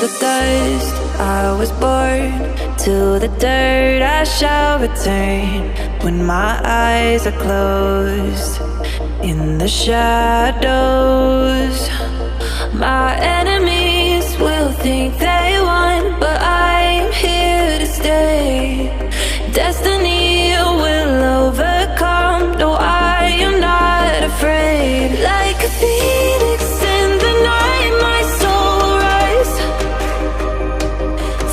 the dust I was born, to the dirt I shall return. When my eyes are closed, in the shadows, my enemies will think they won, but I'm here to stay. Destiny will overcome. No, I am not afraid. Like a phoenix in the night, my soul will rise.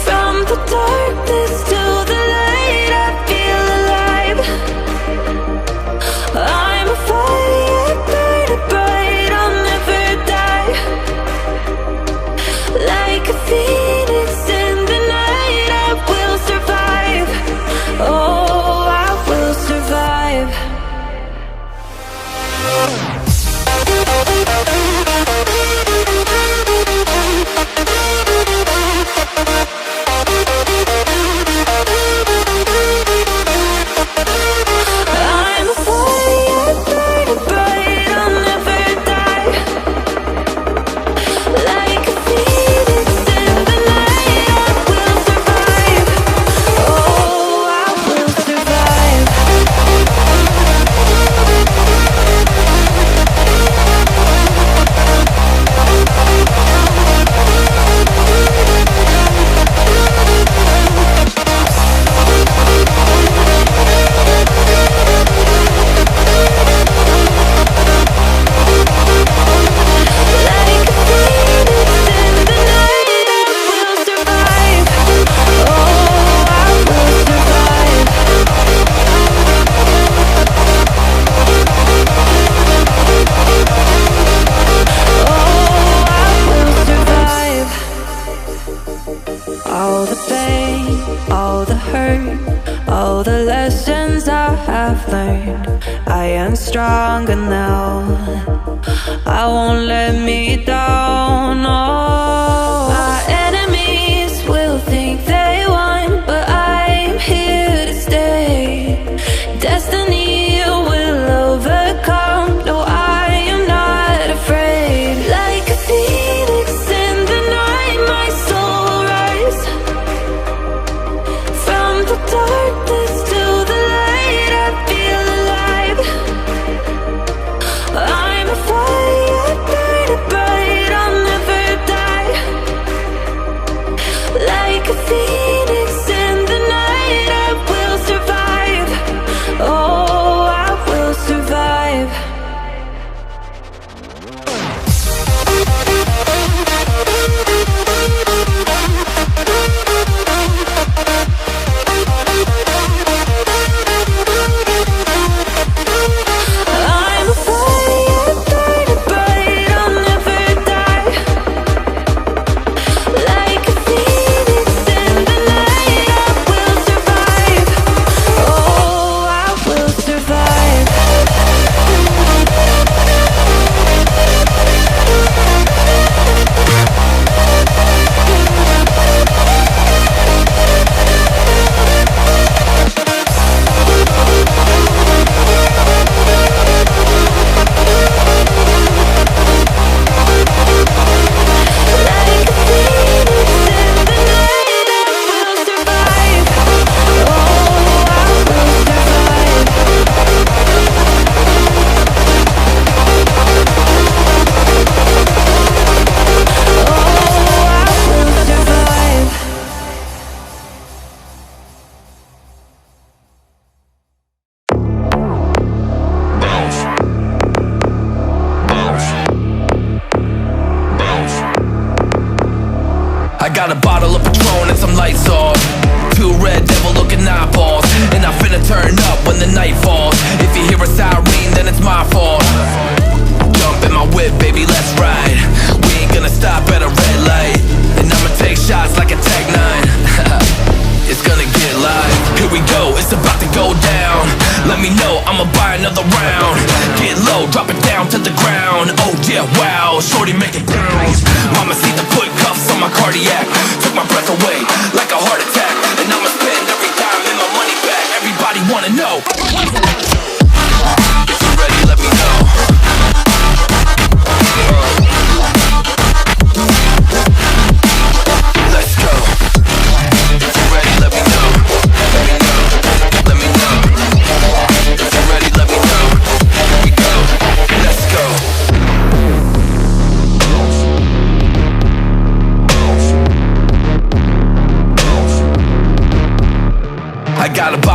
From the darkness to the light, I feel alive. I'm a fire burning bright, I'll never die. Like a phoenix in the night, I will survive. Oh, I will survive. I'm a fire burning bright, I'll never die. Like a phoenix in the night, I will survive. Oh, I will survive. Like a phoenix in the night, I will survive. Oh, I will survive. Oh, I will survive. All the pain, all the hurt, all the lessons I have learned, I am stronger now. I won't let me down. Oh, my enemies will think they won, but I'm here to stay. Destiny will overcome. No, I am not afraid. Like a phoenix in the night, my soul will rise. From the darkness to the light, I feel alive. I'm a fire burning bright, I'll never die. Like a phoenix in the night, I will survive. Oh, I will survive. I'm a fire burning bright, I'll never die. Like a phoenix in the night, I will survive. Oh, I will survive. Like a phoenix in the night, I will survive. Oh, I will survive. Oh, I will survive. I got a bottle of Patron and some lights off, two red devil looking eyeballs, and I'm finna turn up when the night falls. If you hear a siren, then it's my fault. Jump in my whip, baby, let's ride. We ain't gonna stop at a red light, and I'ma take shots like a Tech 9. It's gonna get live. Here we go, it's about to go down. Let me know, I'ma buy another round. Get low, drop it down to the ground. Oh yeah, wow, shorty make it bounce. Mama see the put cuffs on my cardiac. Took my breath away like a heart attack. And I'ma spend every dime and my money back. Everybody wanna know. If you're ready, let me know.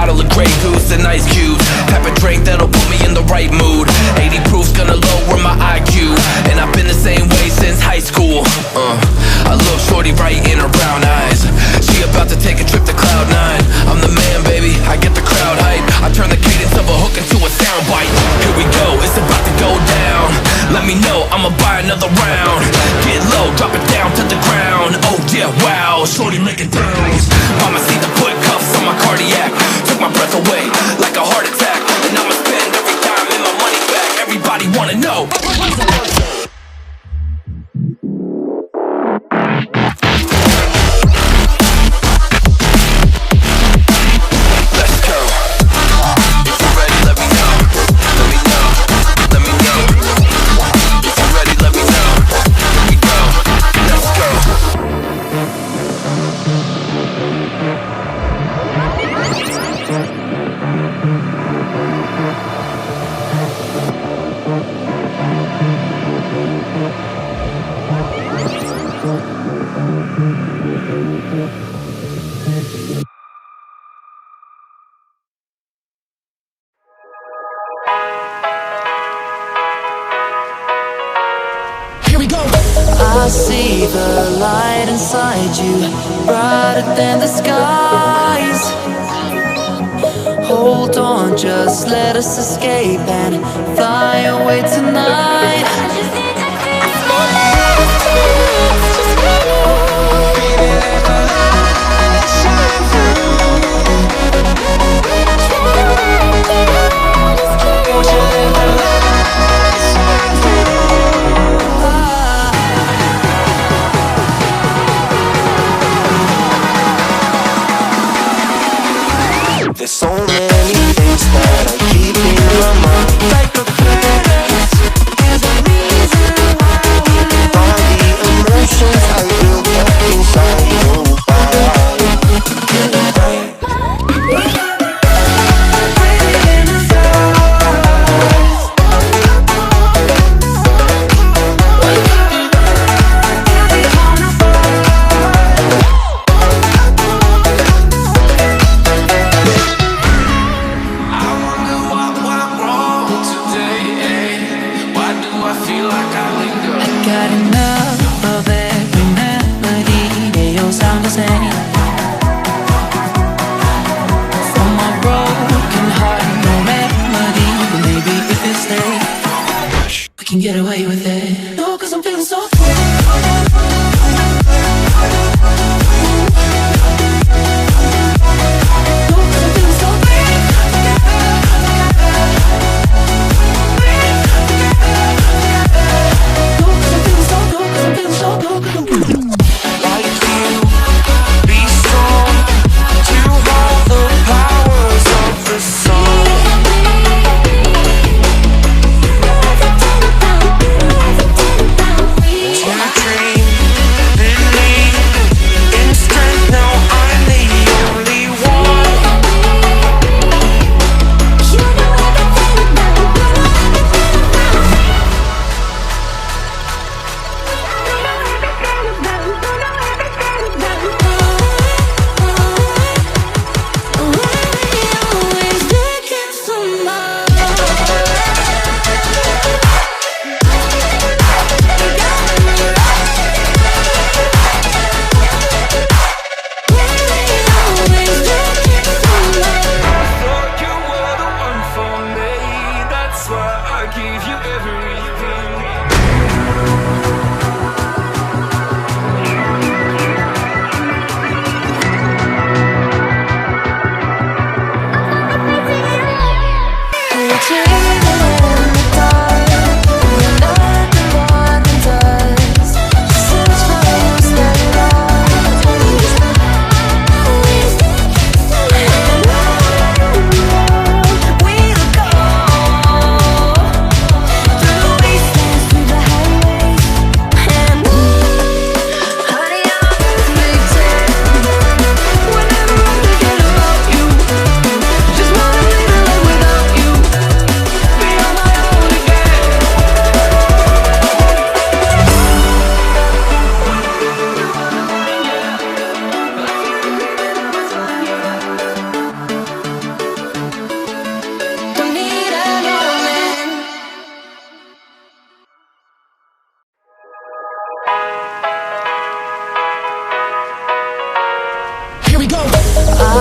bottle of Grey Goose and ice cubes. Type of drink that'll put me in the right mood. 80 proof's gonna lower my IQ, and I've been the same way since high school. I look shorty right in her brown eyes. She about to take a trip to Cloud 9. I'm the man, baby, I get the crowd hype. I turn the cadence of a hook into a soundbite. Here we go, it's about to go down. Let me know, I'ma buy another round. Get low, drop it down to the ground. Oh yeah, wow, shorty make it bounce. Mama see the put cuffs on my cardiac. Took my breath away like a heart attack. And I'ma spend every dime and my money back. Everybody wanna know. I see the light inside you, brighter than the skies. Hold on, just let us escape and fly away tonight. There's so many things that I keep in my mind. Like the past, there's a reason why we live. All the emotions I built up inside. Oh, Got enough of every melody, they all sound the same. For my broken heart, no remedy, but maybe if we stay, we can get away with it. No, 'cause I'm feeling so free. yeah.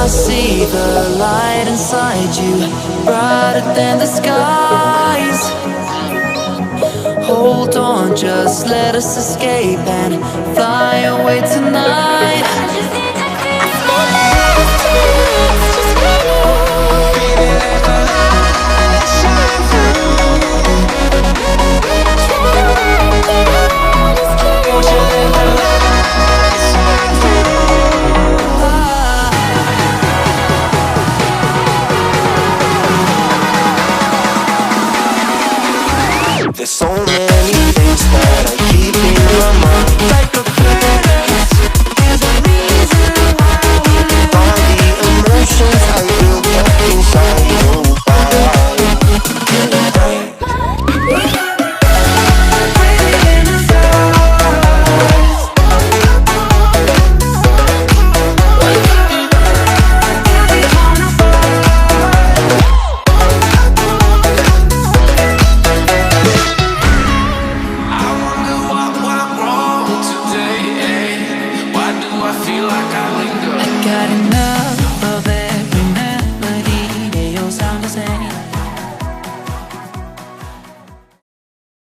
I see the light inside you, brighter than the skies. Hold on, just let us escape and fly away tonight.